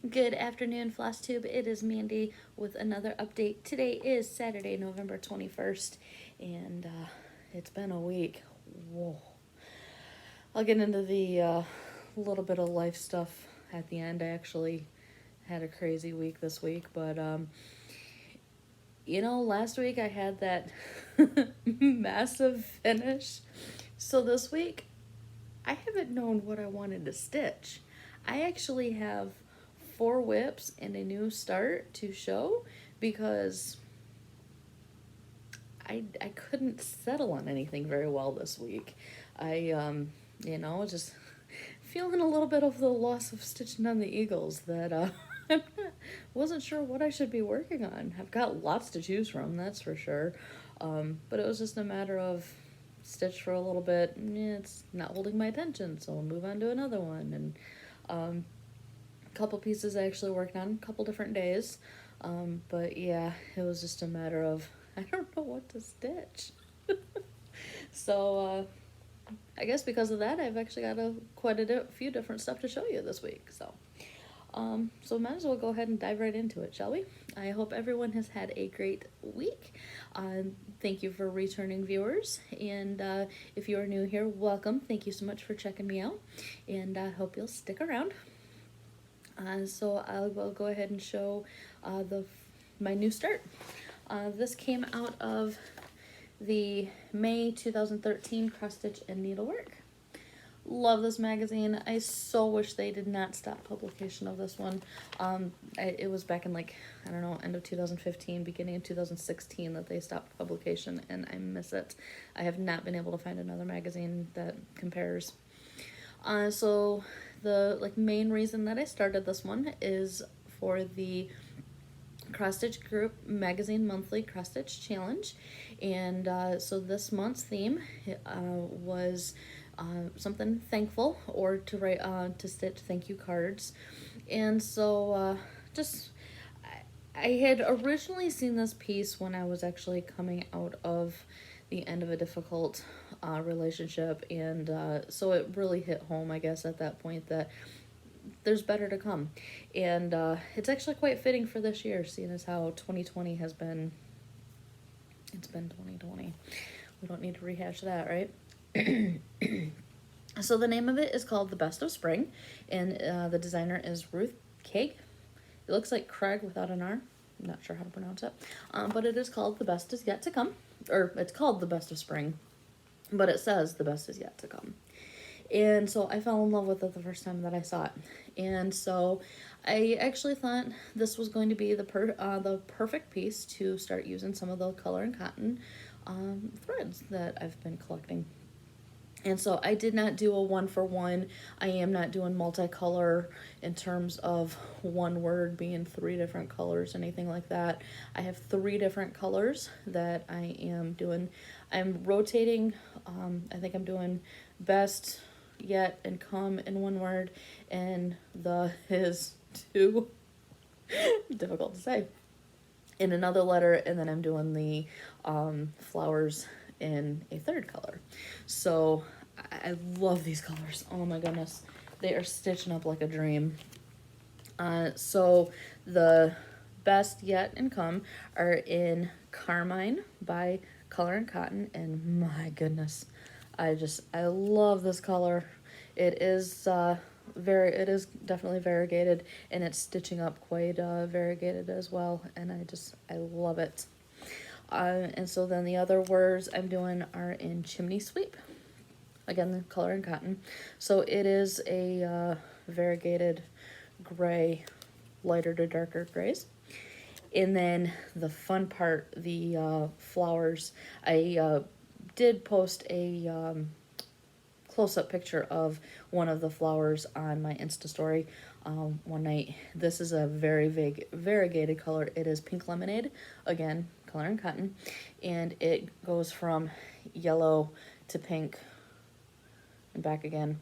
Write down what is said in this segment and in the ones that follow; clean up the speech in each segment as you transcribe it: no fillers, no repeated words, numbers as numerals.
Good afternoon, Flosstube. It is Mandy with another update. Today is Saturday, November 21st, and it's been a week. Whoa. I'll get into the little bit of life stuff at the end. I actually had a crazy week this week, but last week I had that massive finish. So this week, I haven't known what I wanted to stitch. I actually have 4 whips and a new start to show because I couldn't settle on anything very well this week. I just feeling a little bit of the loss of stitching on the eagles that wasn't sure what I should be working on. I've got lots to choose from, that's for sure. But it was just a matter of stitch for a little bit. It's not holding my attention, so I'll move on to another one. And couple pieces I actually worked on, a couple different days. But yeah, it was just a matter of, I don't know what to stitch. So I guess because of that, I've actually got quite a few different stuff to show you this week. So might as well go ahead and dive right into it, shall we? I hope everyone has had a great week. Thank you for returning viewers. And if you are new here, welcome. Thank you so much for checking me out. And I hope you'll stick around. So I will go ahead and show my new start. This came out of the May 2013 Cross Stitch and Needlework. Love this magazine. I so wish they did not stop publication of this one. It was back in end of 2015, beginning of 2016 that they stopped publication, and I miss it. I have not been able to find another magazine that compares. So the main reason that I started this one is for the Cross Stitch Group Magazine Monthly Cross Stitch Challenge, and so this month's theme was something thankful, or to write to stitch thank you cards. And so I had originally seen this piece when I was actually coming out of the end of a difficult relationship, and so it really hit home, I guess, at that point that there's better to come. And it's actually quite fitting for this year, seeing as how 2020 has been. It's been 2020. We don't need to rehash that, right? So the name of it is called The Best of Spring, and the designer is Ruth Kaeg. It looks like Craig without an R. I'm not sure how to pronounce it. But it is called The Best Is Yet to Come. Or it's called The Best of Spring, but it says The Best Is Yet to Come. And so I fell in love with it the first time that I saw it. And so I actually thought this was going to be the perfect piece to start using some of the color and cotton threads that I've been collecting. And so I did not do a 1-for-1. I am not doing multicolor in terms of one word being 3 different colors, anything like that. I have 3 different colors that I am doing. I'm rotating. I think I'm doing best yet and come in one word, and the is too difficult to say in another letter, and then I'm doing the flowers in a 3rd color. So I love these colors. Oh my goodness. They are stitching up like a dream. So the best yet and come are in Carmine by Color and Cotton, and my goodness, I love this color. It is definitely variegated, and it's stitching up quite variegated as well, and I love it. And so then the other words I'm doing are in Chimney Sweep. Again, the Color and Cotton. So it is a variegated gray, lighter to darker grays. And then the fun part, the flowers. I did post a close-up picture of one of the flowers on my Insta story one night. This is a very variegated color. It is Pink Lemonade, again, Color and Cotton, and it goes from yellow to pink and back again.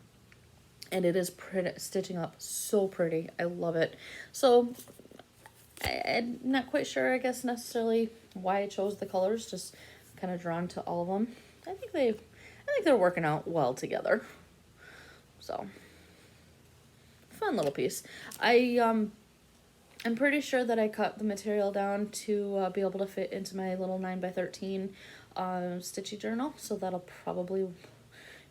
And it is stitching up so pretty. I love it. So I'm not quite sure, I guess, necessarily why I chose the colors. Just kind of drawn to all of them. I think they're working out well together. So fun little piece. I I'm pretty sure that I cut the material down to be able to fit into my little 9x13 stitchy journal, so that'll probably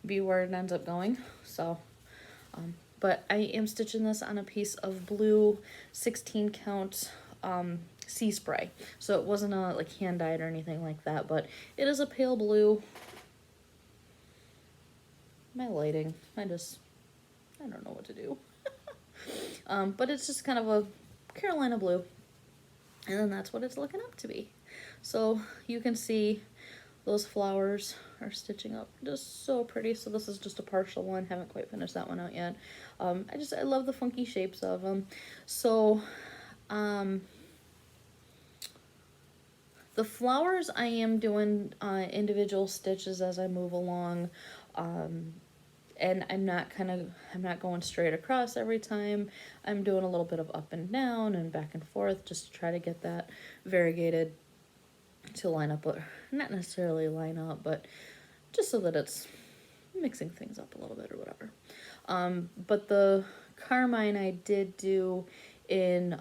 be where it ends up going. So, but I am stitching this on a piece of blue 16 count sea spray. So it wasn't a like hand dyed or anything like that, but it is a pale blue. My lighting, I don't know what to do. But it's just kind of a Carolina blue. And then that's what it's looking up to be. So you can see those flowers are stitching up just so pretty. So this is just a partial one. Haven't quite finished that one out yet. I love the funky shapes of them. So the flowers, I am doing individual stitches as I move along. And I'm not going straight across every time. I'm doing a little bit of up and down and back and forth just to try to get that variegated to line up, or not necessarily line up, but just so that it's mixing things up a little bit or whatever. But the carmine I did do in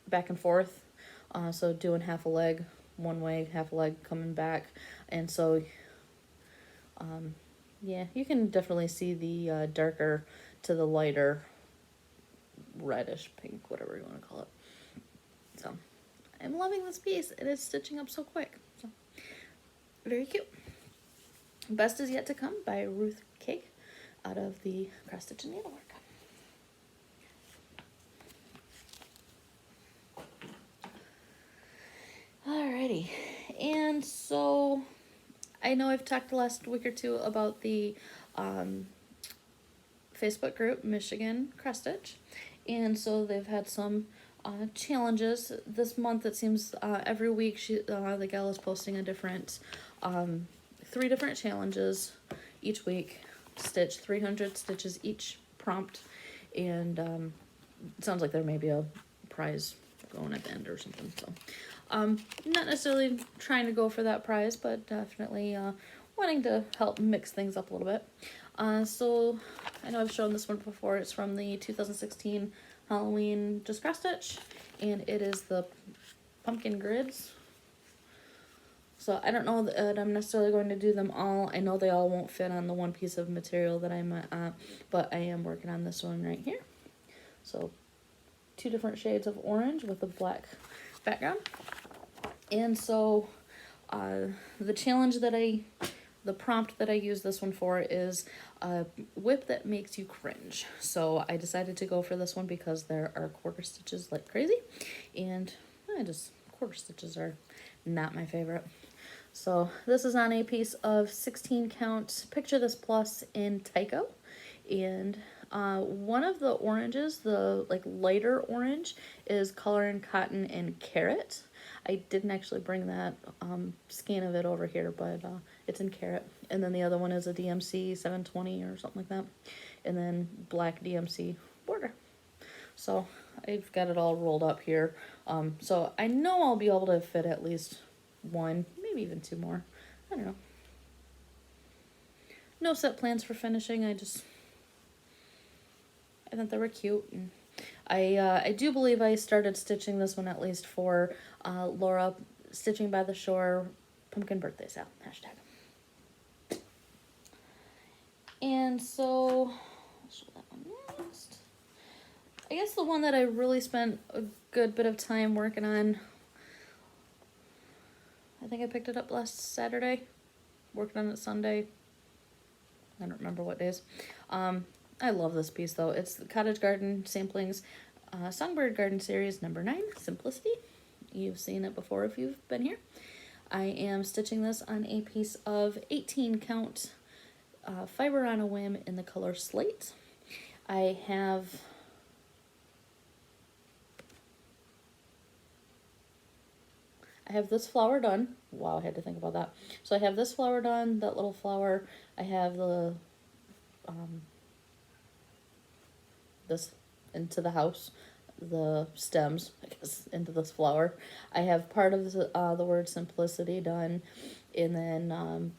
back and forth, so doing half a leg one way, half a leg coming back, and so yeah, you can definitely see the darker to the lighter reddish pink, whatever you want to call it. So I'm loving this piece. It is stitching up so quick. So very cute. Best is Yet to Come by Ruth Cake out of the Cross Stitch and Needlework. Alrighty, and so I know I've talked the last week or two about the Facebook group, Michigan Cross Stitch, and so they've had some challenges this month. It seems every week the gal is posting a different 3 different challenges each week. Stitch 300 stitches each prompt, and it sounds like there may be a prize going at the end or something. So not necessarily trying to go for that prize, but definitely wanting to help mix things up a little bit. So I know I've shown this one before. It's from the 2016 Halloween Just Cross Stitch, and it is the pumpkin grids. So I don't know that I'm necessarily going to do them all. I know they all won't fit on the one piece of material that I'm at, but I am working on this one right here. So 2 different shades of orange with a black background. And so the prompt that I use this one for is a whip that makes you cringe. So I decided to go for this one because there are quarter stitches like crazy, and quarter stitches are not my favorite. So this is on a piece of 16 count Picture This Plus in Tyco, and one of the oranges, the like lighter orange, is Color and Cotton and Carrot. I didn't actually bring that scan of it over here, but it's in Carrot. And then the other one is a DMC 720 or something like that. And then black DMC border. So I've got it all rolled up here. So I know I'll be able to fit at least 1, maybe even 2 more. I don't know. No set plans for finishing. I thought they were cute. And I do believe I started stitching this one at least for Laura Stitching by the Shore Pumpkin Birthday Sale #. And so I'll show that one next. I guess the one that I really spent a good bit of time working on, I think I picked it up last Saturday, worked on it Sunday. I don't remember what days. I love this piece though. It's the Cottage Garden Samplings Songbird Garden Series #9, Simplicity. You've seen it before if you've been here. I am stitching this on a piece of 18 count Fiber on a Whim in the color Slate. I have this flower done. Wow, I had to think about that. So I have this flower done, that little flower. I have the this into the house, the stems, I guess, into this flower. I have part of the word Simplicity done, and then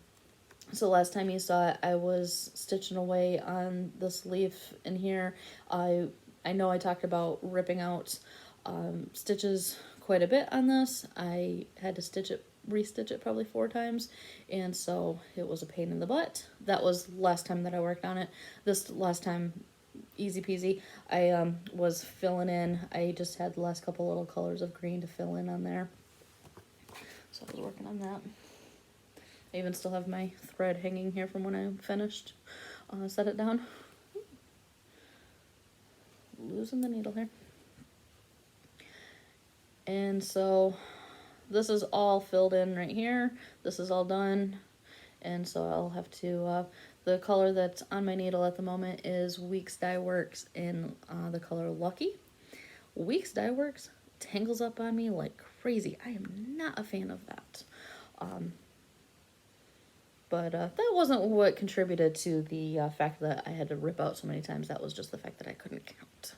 so last time you saw it, I was stitching away on this leaf in here. I I know I talked about ripping out stitches quite a bit on this. I had to restitch it probably 4 times, and so it was a pain in the butt. That was last time that I worked on it. This last time, easy peasy. I was filling in. I just had the last couple little colors of green to fill in on there. So I was working on that. I even still have my thread hanging here from when I finished. Set it down. Losing the needle here. And so this is all filled in right here. This is all done. And so I'll have to, the color that's on my needle at the moment is Weeks Dye Works in the color Lucky. Weeks Dye Works tangles up on me like crazy. I am not a fan of that. But that wasn't what contributed to the fact that I had to rip out so many times. That was just the fact that I couldn't count.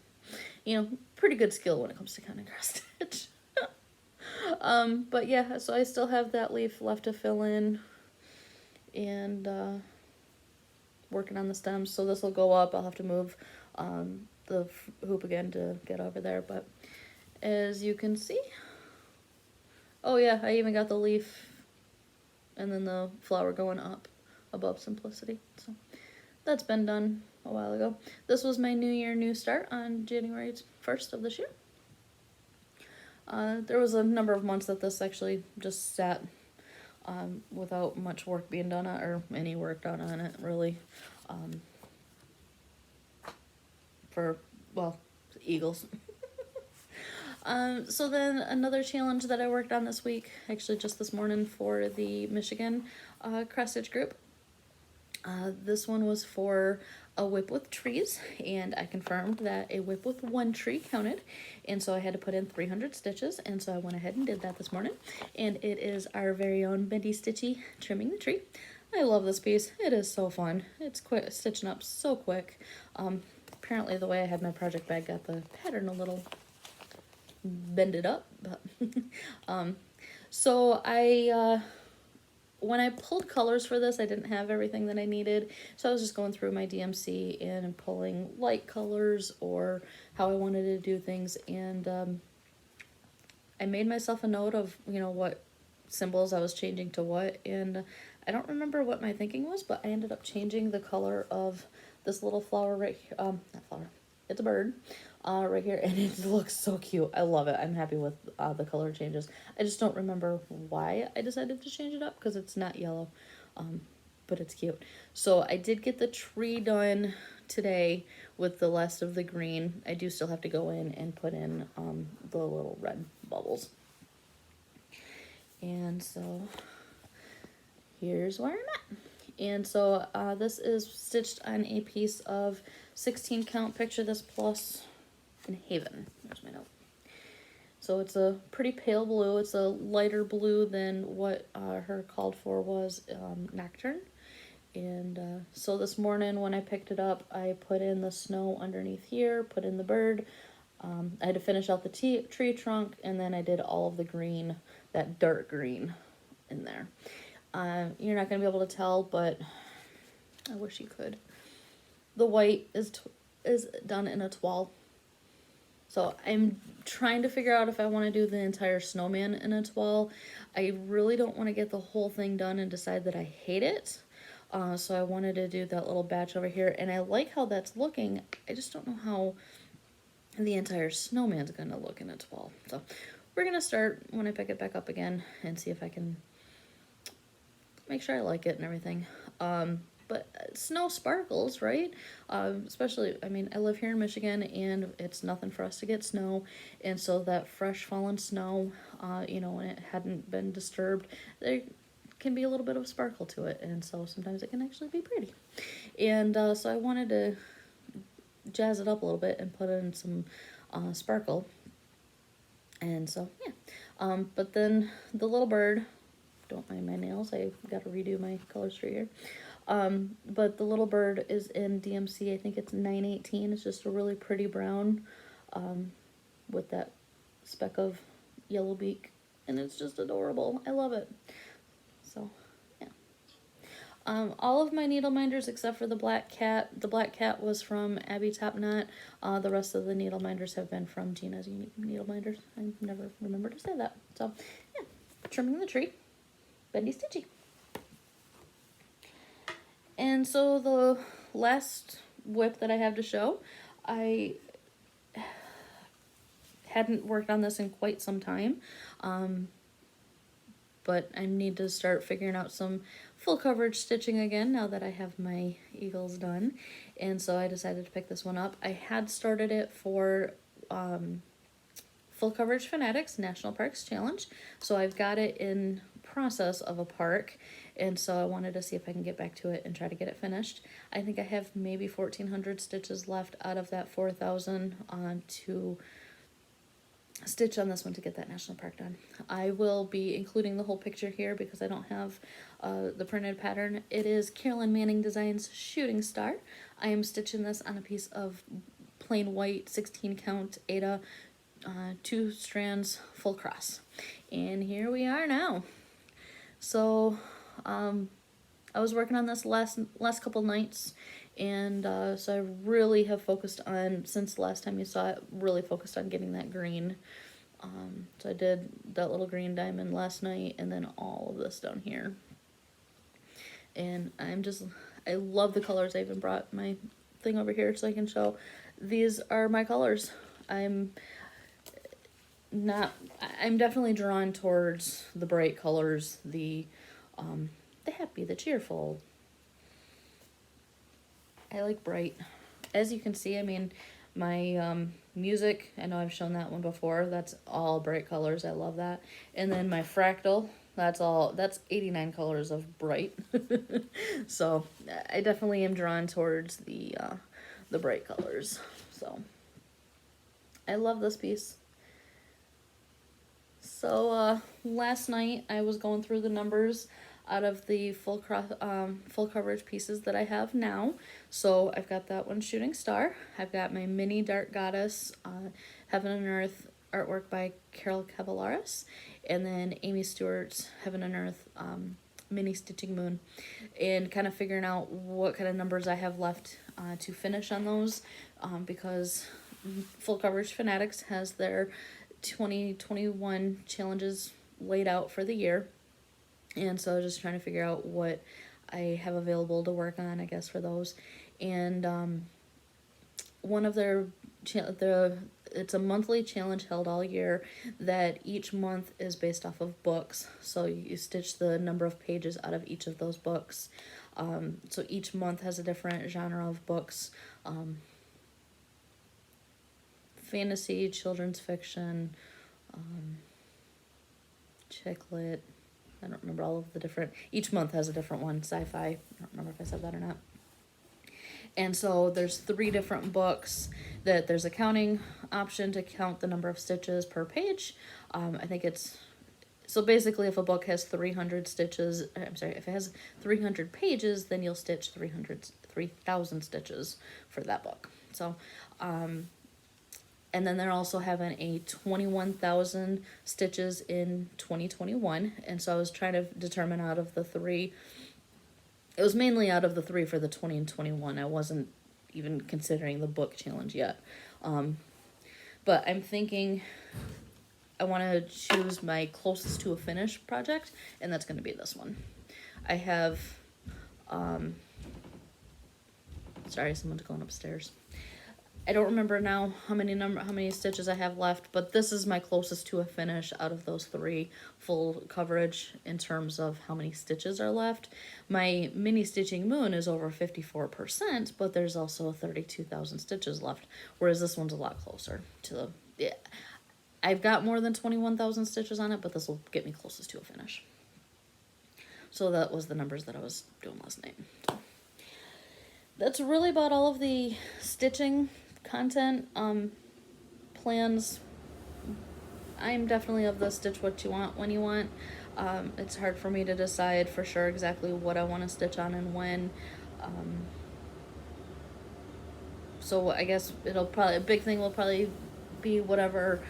You know, pretty good skill when it comes to counting cross stitch. But yeah, so I still have that leaf left to fill in, and working on the stems. So this will go up. I'll have to move the hoop again to get over there. But as you can see, oh yeah, I even got the leaf and then the flower going up above Simplicity. So that's been done a while ago. This was my New Year, New Start on January 1st of this year. There was a number of months that this actually just sat without much work being done on, or any work done on it, really. For, well, Eagles. So then another challenge that I worked on this week, actually just this morning for the Michigan cross stitch group. This one was for a whip with trees, and I confirmed that a whip with 1 tree counted, and so I had to put in 300 stitches, and so I went ahead and did that this morning. And it is our very own Bendy Stitchy trimming the tree. I love this piece. It is so fun. It's quick, stitching up so quick. Apparently the way I had my project bag got the pattern a little bended up, but so I when I pulled colors for this, I didn't have everything that I needed, so I was just going through my DMC and pulling light colors or how I wanted to do things, and I made myself a note of, you know, what symbols I was changing to what, and I don't remember what my thinking was, but I ended up changing the color of this little flower right here, not flower, it's a bird, right here, and it looks so cute. I love it. I'm happy with the color changes. I just don't remember why I decided to change it up, because it's not yellow, but it's cute. So I did get the tree done today with the last of the green. I do still have to go in and put in the little red bubbles. And so here's where I'm at. And so this is stitched on a piece of 16 count. Picture this plus in Haven. There's my note. So it's a pretty pale blue. It's a lighter blue than what her called for was Nocturne. And so this morning when I picked it up, I put in the snow underneath here, put in the bird. I had to finish out the tree trunk, and then I did all of the green, that dark green in there. You're not going to be able to tell, but I wish you could. The white is done in a toile. So I'm trying to figure out if I want to do the entire snowman in a toile. I really don't want to get the whole thing done and decide that I hate it. So I wanted to do that little batch over here, and I like how that's looking. I just don't know how the entire snowman's going to look in a toile. So we're going to start when I pick it back up again and see if I can make sure I like it and everything. But snow sparkles, right? Especially, I mean, I live here in Michigan, and it's nothing for us to get snow. And so that fresh fallen snow, you know, when it hadn't been disturbed, there can be a little bit of sparkle to it. And so sometimes it can actually be pretty. And so I wanted to jazz it up a little bit and put in some sparkle. And so, yeah. But then the little bird, don't mind my nails, I got to redo my color street here. But the little bird is in DMC, I think it's 918. It's just a really pretty brown, with that speck of yellow beak, and it's just adorable. I love it. So, yeah. All of my needle minders except for the black cat. The black cat was from Abby Topknot. The rest of the needle minders have been from Gina's Unique Needle Minders. I never remember to say that. So, yeah, trimming the tree. Bendy Stitchy. And so the last whip that I have to show, I hadn't worked on this in quite some time. But I need to start figuring out some full coverage stitching again now that I have my eagles done. And so I decided to pick this one up. I had started it for Full Coverage Fanatics National Parks Challenge. So I've got it in process of a park. And so I wanted to see if I can get back to it and try to get it finished. I think I have maybe 1,400 stitches left out of that 4,000 to stitch on this one to get that national park done. I will be including the whole picture here because I don't have the printed pattern. It is Carolyn Manning Designs Shooting Star. I am stitching this on a piece of plain white 16 count Aida 2 strands full cross. And here we are now. So I was working on this last couple nights, and so I really have focused on, since last time you saw it, really focused on getting that green. So I did that little green diamond last night, and then all of this down here. And I love the colors. I even brought my thing over here so I can show. These are my colors. I'm definitely drawn towards the bright colors, the happy, the cheerful. I like bright. As you can see, I mean, my music, I know I've shown that one before, that's all bright colors. I love that. And then my fractal, that's 89 colors of bright. So I definitely am drawn towards the bright colors. So I love this piece. So last night I was going through the numbers out of the full coverage pieces that I have now. So I've got that one Shooting Star. I've got my mini Dark Goddess Heaven and Earth artwork by Carol Cavallaris, and then Amy Stewart's Heaven and Earth mini Stitching Moon, and kind of figuring out what kind of numbers I have left to finish on those, because Full Coverage Fanatics has their 2021 challenges laid out for the year. And so I was just trying to figure out what I have available to work on, I guess, for those. And one of their it's a monthly challenge held all year that each month is based off of books. So you stitch the number of pages out of each of those books. So each month has a different genre of books. Fantasy, children's fiction, chick lit. I don't remember all of the different, each month has a different one, sci-fi, I don't remember if I said that or not. And so there's 3 different books that there's a counting option to count the number of stitches per page. I think it's, so basically if a book has 300 stitches, if it has 300 pages, then you'll stitch 3,000 stitches for that book. So, and then they're also having a 21,000 stitches in 2021. And so I was trying to determine out of the 3, it was mainly out of the 3 for the 20 and 21. I wasn't even considering the book challenge yet. But I'm thinking I want to choose my closest to a finish project, and that's going to be this one. I have, sorry, someone's going upstairs. I don't remember now how many stitches I have left, but this is my closest to a finish out of those 3 full coverage in terms of how many stitches are left. My mini Stitching Moon is over 54%, but there's also 32,000 stitches left, whereas this one's a lot closer to the, yeah. I've got more than 21,000 stitches on it, but this will get me closest to a finish. So that was the numbers that I was doing last night. So that's really about all of the stitching content. Plans, I'm definitely of the stitch what you want when you want. It's hard for me to decide for sure exactly what I want to stitch on and when. So I guess a big thing will probably be whatever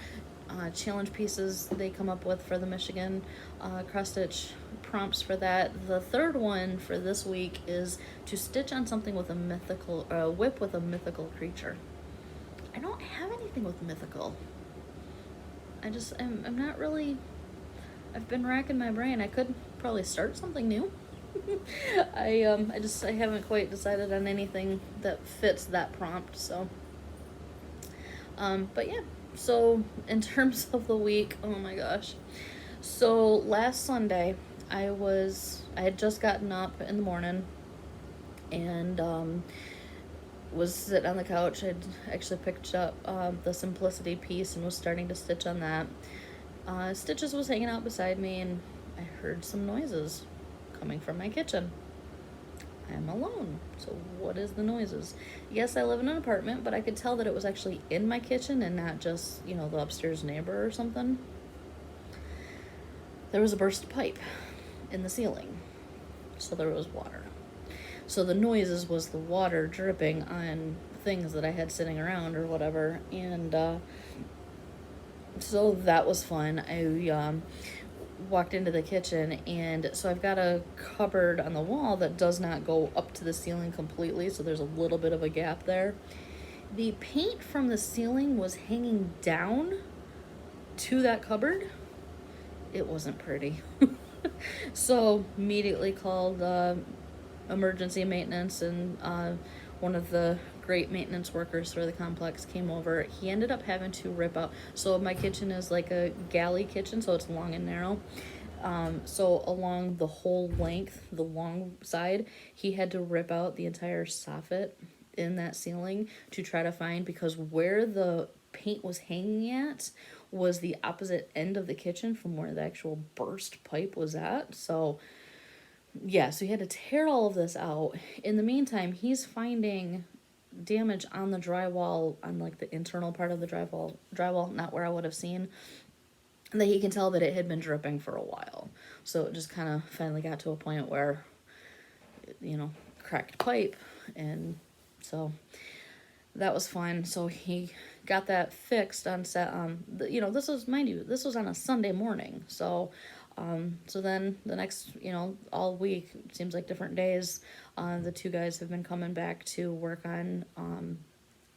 challenge pieces they come up with for the Michigan cross stitch prompts for that. The third one for this week is to stitch on something with a mythical, whip with a mythical creature. I don't have anything with mythical. I'm not really, I've been racking my brain. I could probably start something new. I haven't quite decided on anything that fits that prompt, so. But yeah, so in terms of the week, oh my gosh. So last Sunday, I had just gotten up in the morning and was sitting on the couch. I'd actually picked up the Simplicity piece and was starting to stitch on that. Stitches was hanging out beside me and I heard some noises coming from my kitchen. I'm alone, so what is the noises? Yes, I live in an apartment, but I could tell that it was actually in my kitchen and not just, the upstairs neighbor or something. There was a burst pipe in the ceiling, so there was water. So the noises was the water dripping on things that I had sitting around or whatever, and so that was fun. I walked into the kitchen, and so I've got a cupboard on the wall that does not go up to the ceiling completely, so there's a little bit of a gap there. The paint from the ceiling was hanging down to that cupboard. It wasn't pretty. So immediately called emergency maintenance, and one of the great maintenance workers for the complex came over. He ended up having to rip out, so my kitchen is like a galley kitchen, so it's long and narrow. So along the whole length, the long side, he had to rip out the entire soffit in that ceiling to try to find, because where the paint was hanging at was the opposite end of the kitchen from where the actual burst pipe was at. So yeah, so he had to tear all of this out. In the meantime, he's finding damage on the drywall, on like the internal part of the drywall, not where I would have seen, that he can tell that it had been dripping for a while. So it just kind of finally got to a point where, cracked pipe, and so that was fun. So he got that fixed on set. This was, mind you, this was on a Sunday morning. So then the next, all week, it seems like different days, the two guys have been coming back to work on,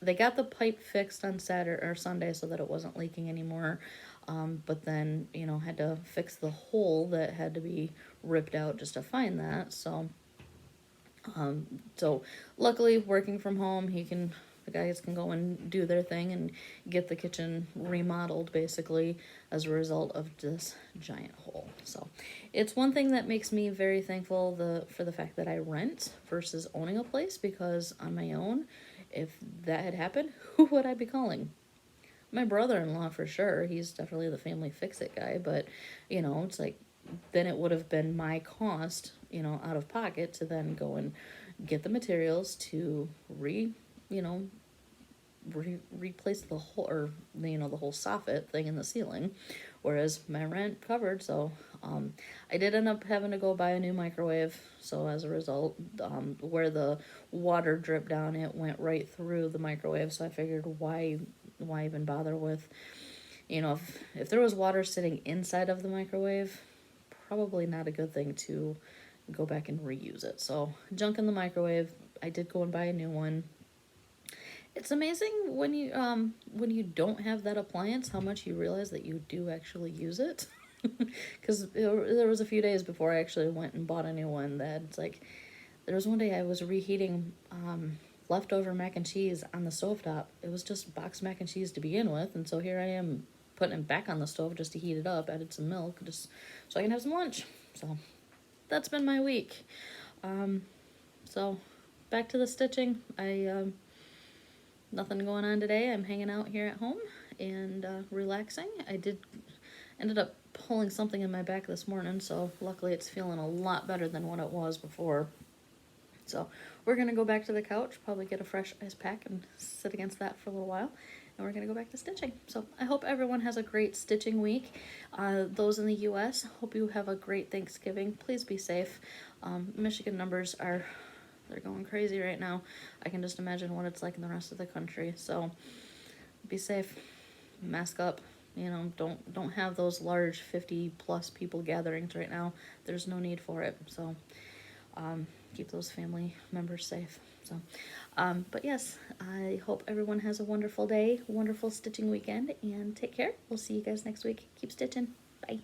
they got the pipe fixed on Saturday or Sunday so that it wasn't leaking anymore. But then, had to fix the hole that had to be ripped out just to find that. So luckily working from home, the guys can go and do their thing and get the kitchen remodeled basically as a result of this giant hole. So it's one thing that makes me very thankful for the fact that I rent versus owning a place, because on my own, if that had happened, who would I be calling? My brother-in-law for sure. He's definitely the family fix-it guy, but it's like, then it would have been my cost, out of pocket to then go and get the materials to replace the whole, or the whole soffit thing in the ceiling, whereas my rent covered. So I did end up having to go buy a new microwave. So as a result, where the water dripped down, it went right through the microwave. So I figured, why even bother with, if there was water sitting inside of the microwave, probably not a good thing to go back and reuse it. So junk in the microwave. I did go and buy a new one. It's amazing when you don't have that appliance, how much you realize that you do actually use it. Because there was a few days before I actually went and bought a new one that it's like, there was one day I was reheating leftover mac and cheese on the stovetop. It was just boxed mac and cheese to begin with, and so here I am putting it back on the stove just to heat it up, added some milk just so I can have some lunch. So that's been my week. So back to the stitching. Nothing going on today. I'm hanging out here at home and relaxing. Ended up pulling something in my back this morning, so luckily it's feeling a lot better than what it was before. So we're going to go back to the couch, probably get a fresh ice pack and sit against that for a little while, and we're going to go back to stitching. So I hope everyone has a great stitching week. Those in the U.S., hope you have a great Thanksgiving. Please be safe. Michigan numbers they're going crazy right now. I can just imagine what it's like in the rest of the country. So be safe, mask up, You know, don't have those large 50 plus people gatherings right now. There's no need for it. So keep those family members safe. So, but yes, I hope everyone has a wonderful day, wonderful stitching weekend, and take care. We'll see you guys next week. Keep stitching. Bye.